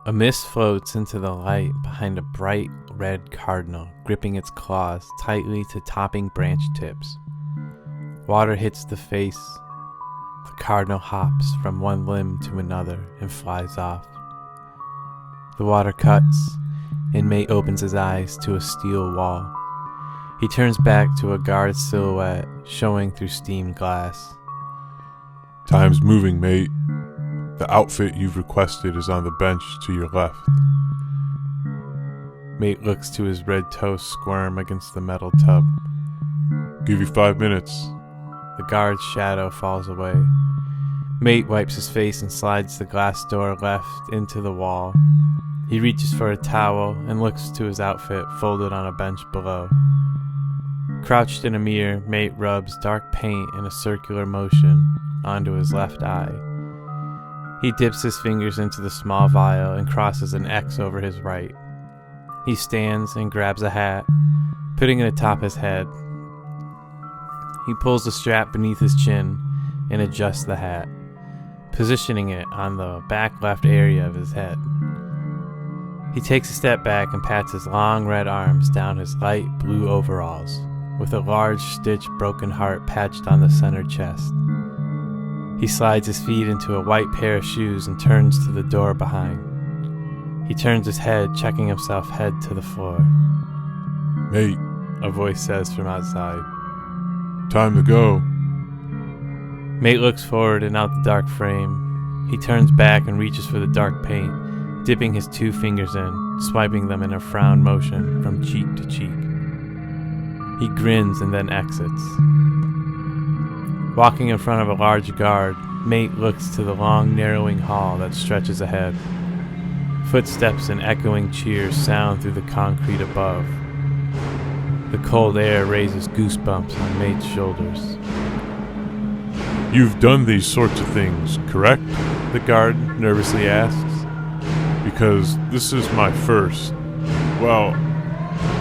A mist floats into the light behind a bright red cardinal, gripping its claws tightly to topping branch tips. Water hits the face. The cardinal hops from one limb to another and flies off. The water cuts, and Mate opens his eyes to a steel wall. He turns back to a guard's silhouette showing through steamed glass. Time's moving, mate. The outfit you've requested is on the bench to your left. Mate looks to his red toes squirm against the metal tub. Give you 5 minutes. The guard's shadow falls away. Mate wipes his face and slides the glass door left into the wall. He reaches for a towel and looks to his outfit folded on a bench below. Crouched in a mirror, Mate rubs dark paint in a circular motion onto his left eye. He dips his fingers into the small vial and crosses an X over his right. He stands and grabs a hat, putting it atop his head. He pulls the strap beneath his chin and adjusts the hat, positioning it on the back left area of his head. He takes a step back and pats his long red arms down his light blue overalls, with a large stitched broken heart patched on the center chest. He slides his feet into a white pair of shoes and turns to the door behind. He turns his head, checking himself head to the floor. Mate, a voice says from outside. Time to go. Mate looks forward and out the dark frame. He turns back and reaches for the dark paint, dipping his 2 fingers in, swiping them in a frown motion from cheek to cheek. He grins and then exits. Walking in front of a large guard, Mate looks to the long, narrowing hall that stretches ahead. Footsteps and echoing cheers sound through the concrete above. The cold air raises goosebumps on Mate's shoulders. You've done these sorts of things, correct? The guard nervously asks. Because this is my first, well,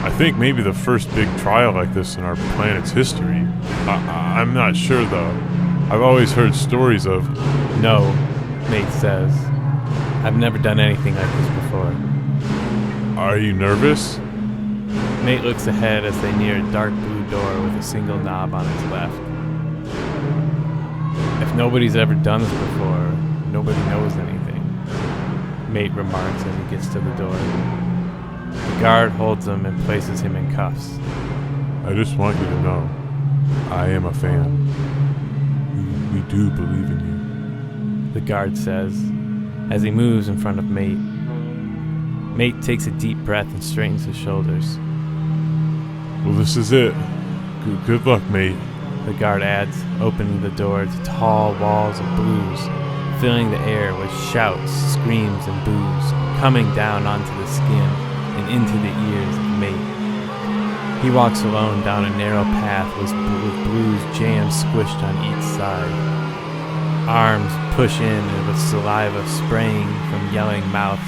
I think maybe the first big trial like this in our planet's history. I'm not sure though. I've always heard stories of... No, Mate says. I've never done anything like this before. Are you nervous? Mate looks ahead as they near a dark blue door with a single knob on its left. If nobody's ever done this before, nobody knows anything, Mate remarks as he gets to the door. The guard holds him and places him in cuffs. I just want you to know, I am a fan. We do believe in you, the guard says, as he moves in front of Mate. Mate takes a deep breath and straightens his shoulders. Well, this is it. Good luck, mate, the guard adds, opening the door to tall walls of blues, filling the air with shouts, screams, and boos, coming down onto the skin and into the ears of Mate. He walks alone down a narrow path with blues jammed squished on each side. Arms push in and with saliva spraying from yelling mouths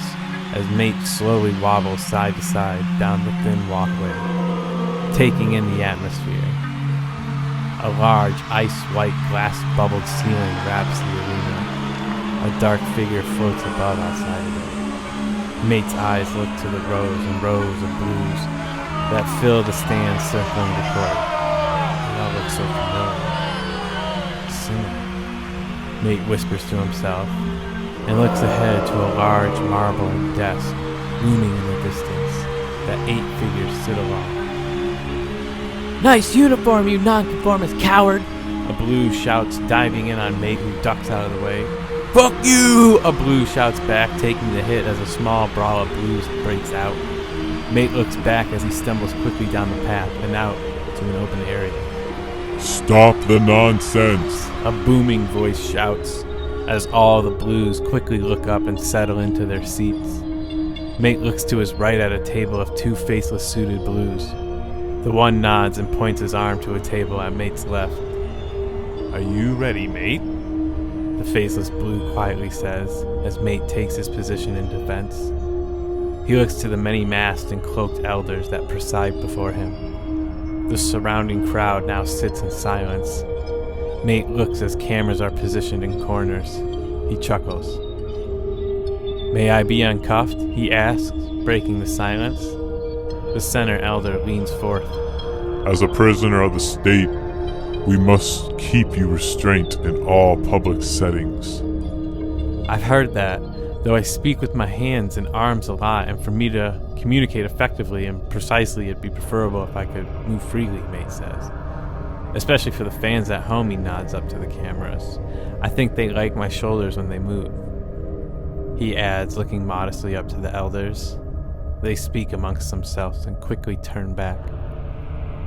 as Mate slowly wobbles side to side down the thin walkway, taking in the atmosphere. A large ice-white glass-bubbled ceiling wraps the arena. A dark figure floats above outside of it. Mate's eyes look to the rows and rows of blues that fill the stands circling the court. They all look so familiar. Similar. Mate whispers to himself and looks ahead to a large marble desk looming in the distance that 8 figures sit along. "Nice uniform, you nonconformist coward!" a blue shouts, diving in on Mate, who ducks out of the way. "Fuck you!" a blue shouts back, taking the hit as a small brawl of blues breaks out. Mate looks back as he stumbles quickly down the path and out to an open area. "Stop the nonsense!" a booming voice shouts, as all the blues quickly look up and settle into their seats. Mate looks to his right at a table of 2 faceless suited blues. The one nods and points his arm to a table at Mate's left. "Are you ready, Mate?" the faceless blue quietly says, as Mate takes his position in defense. He looks to the many masked and cloaked elders that preside before him. The surrounding crowd now sits in silence. Mate looks as cameras are positioned in corners. He chuckles. May I be uncuffed? He asks, breaking the silence. The center elder leans forth. As a prisoner of the state, we must keep you restrained in all public settings. I've heard that, though I speak with my hands and arms a lot, and for me to communicate effectively and precisely, it'd be preferable if I could move freely, Mate says. Especially for the fans at home, he nods up to the cameras. I think they like my shoulders when they move. He adds, looking modestly up to the elders. They speak amongst themselves and quickly turn back.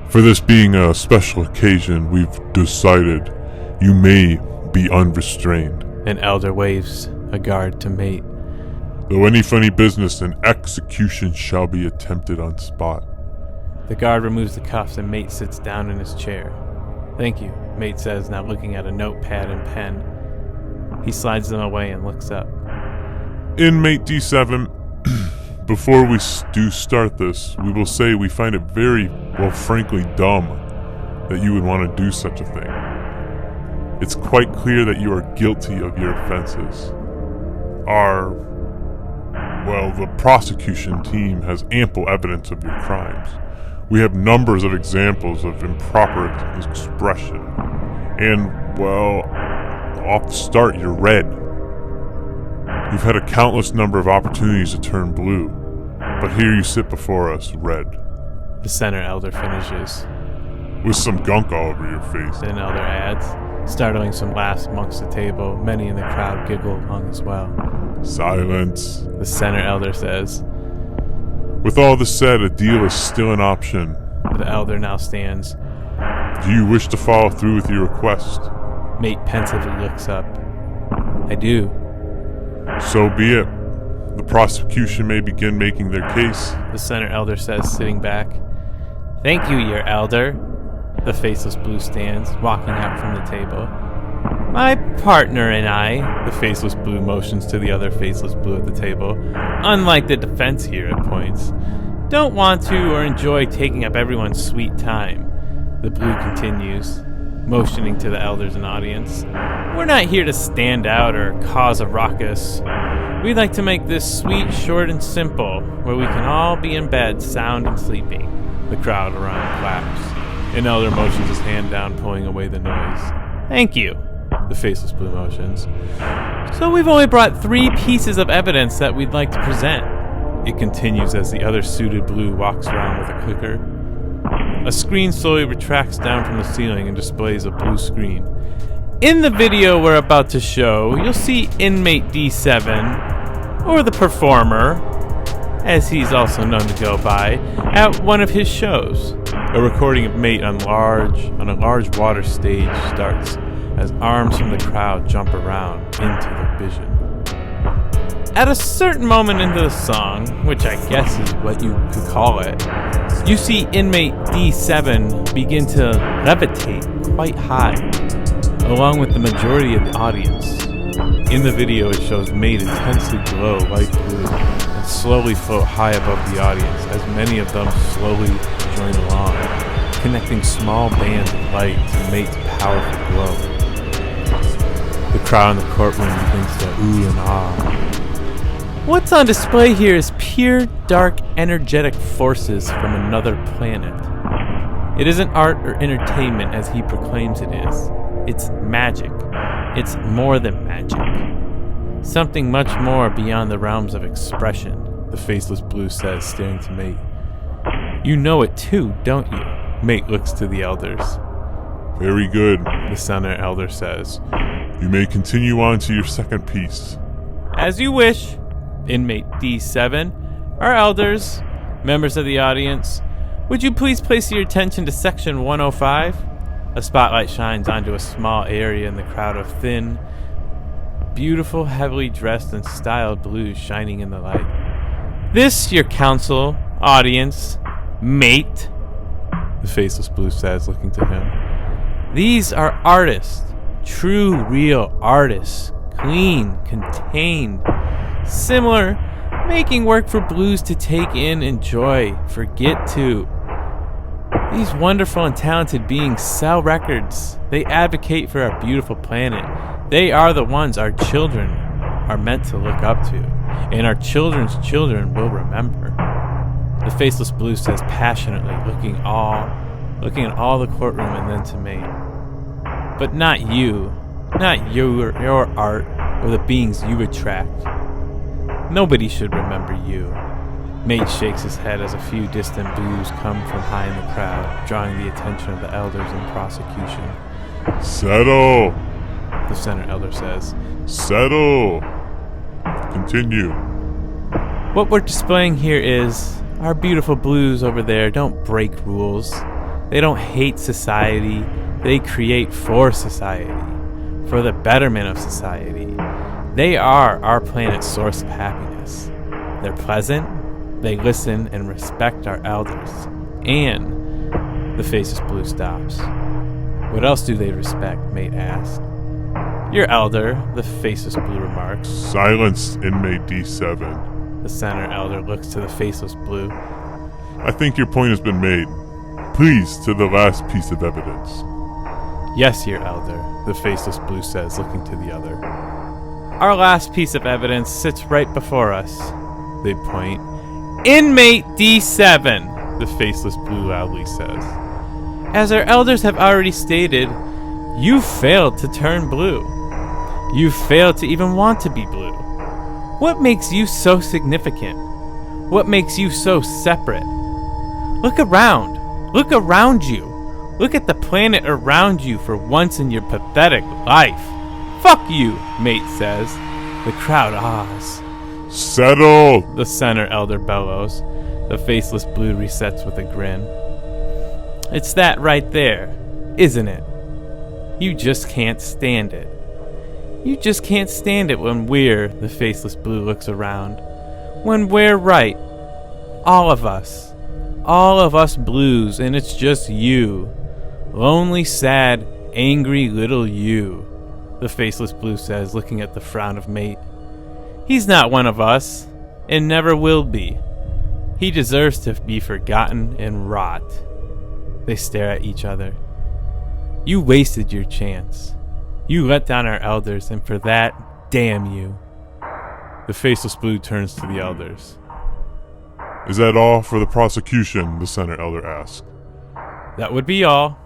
For this being a special occasion, we've decided you may be unrestrained. An elder waves a guard to Mate. Though any funny business and execution shall be attempted on spot. The guard removes the cuffs and Mate sits down in his chair. Thank you, Mate says, now looking at a notepad and pen. He slides them away and looks up. Inmate D7, before we do start this, we will say we find it very, well, frankly dumb that you would want to do such a thing. It's quite clear that you are guilty of your offenses. The prosecution team has ample evidence of your crimes. We have numbers of examples of improper expression. And, off the start, you're red. You've had a countless number of opportunities to turn blue, but here you sit before us, red. The center elder finishes. With some gunk all over your face. An elder adds, startling some laughs amongst the table. Many in the crowd giggle along as well. Silence. The center elder says. With all this said, a deal is still an option. The elder now stands. Do you wish to follow through with your request? Mate pensively looks up. I do. So be it. The prosecution may begin making their case. The center elder says, sitting back. Thank you, your elder. The faceless blue stands, walking out from the table. My partner and I, the faceless blue motions to the other faceless blue at the table, unlike the defense here at points, don't want to or enjoy taking up everyone's sweet time. The blue continues, motioning to the elders and audience. We're not here to stand out or cause a ruckus. We'd like to make this sweet, short, and simple, where we can all be in bed, sound and sleeping. The crowd around claps. An elder motions his hand down, pulling away the noise. Thank you. The faceless blue motions. So we've only brought 3 pieces of evidence that we'd like to present. It continues as the other suited blue walks around with a clicker. A screen slowly retracts down from the ceiling and displays a blue screen. In the video we're about to show, you'll see Inmate D7, or the performer, as he's also known to go by, at one of his shows. A recording of Mate on a large water stage starts as arms from the crowd jump around into the vision. At a certain moment into the song, which I guess is what you could call it, you see Inmate D7 begin to levitate quite high, along with the majority of the audience. In the video, it shows Mate intensely glow light blue and slowly float high above the audience as many of them slowly join along, connecting small bands of light to Mate's powerful glow. The crowd in the courtroom begins to ooh and ah. What's on display here is pure, dark, energetic forces from another planet. It isn't art or entertainment as he proclaims it is. It's magic. It's more than magic. Something much more beyond the realms of expression, the faceless blue says, staring to Mate. You know it too, don't you? Mate looks to the elders. Very good, the center elder says. You may continue on to your second piece. As you wish. Inmate D7, our elders, members of the audience, would you please place your attention to section 105? A spotlight shines onto a small area in the crowd of thin, beautiful, heavily dressed and styled blues shining in the light. This, your council, audience, Mate, the faceless blue says, looking to him. These are artists, true, real artists, clean, contained, similar, making work for blues to take in, enjoy, forget to. These wonderful and talented beings sell records. They advocate for our beautiful planet. They are the ones, our children, are meant to look up to, and our children's children will remember. The Faceless Blue says passionately, looking at all the courtroom and then to Mate. But not you, not your art or the beings you attract. Nobody should remember you. Mate shakes his head as a few distant boos come from high in the crowd, drawing the attention of the elders in prosecution. Settle, the Center Elder says. Settle. Continue. What we're displaying here is our beautiful blues over there don't break rules. They don't hate society. They create for society, for the betterment of society. They are our planet's source of happiness. They're pleasant. They listen and respect our elders. And the Faceless Blue stops. What else do they respect? Mate asks. Your elder, the Faceless Blue remarks. Silence, inmate D7. The Center Elder looks to the Faceless Blue. I think your point has been made. Please, to the last piece of evidence. Yes, your elder, the Faceless Blue says, looking to the other. Our last piece of evidence sits right before us. They point. Inmate D7, the Faceless Blue loudly says. As our elders have already stated, you failed to turn blue. You failed to even want to be blue. What makes you so significant? What makes you so separate? Look around. Look around you. Look at the planet around you for once in your pathetic life. Fuck you, Mate says. The crowd ahs. Settle! The Center Elder bellows. The Faceless Blue resets with a grin. It's that right there, isn't it? You just can't stand it. You just can't stand it when we're, the Faceless Blue looks around, when we're right. All of us blues, and it's just you. Lonely, sad, angry little you, the Faceless Blue says, looking at the frown of Mate. He's not one of us, and never will be. He deserves to be forgotten and rot. They stare at each other. You wasted your chance. You let down our elders, and for that, damn you. The Faceless Blue turns to the elders. Is that all for the prosecution? The Center Elder asked. That would be all.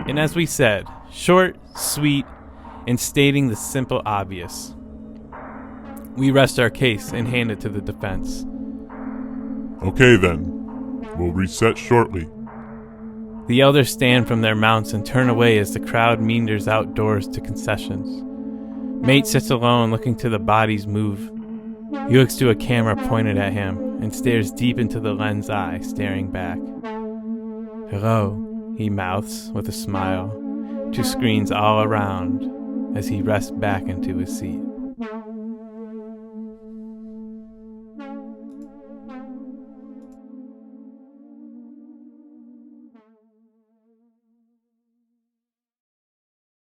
And as we said, short, sweet, and stating the simple obvious. We rest our case and hand it to the defense. Okay then. We'll reset shortly. The elders stand from their mounts and turn away as the crowd meanders outdoors to concessions. Mate sits alone looking to the bodies move. He looks to a camera pointed at him and stares deep into the lens eye, staring back. Hello, he mouths with a smile to screens all around as he rests back into his seat.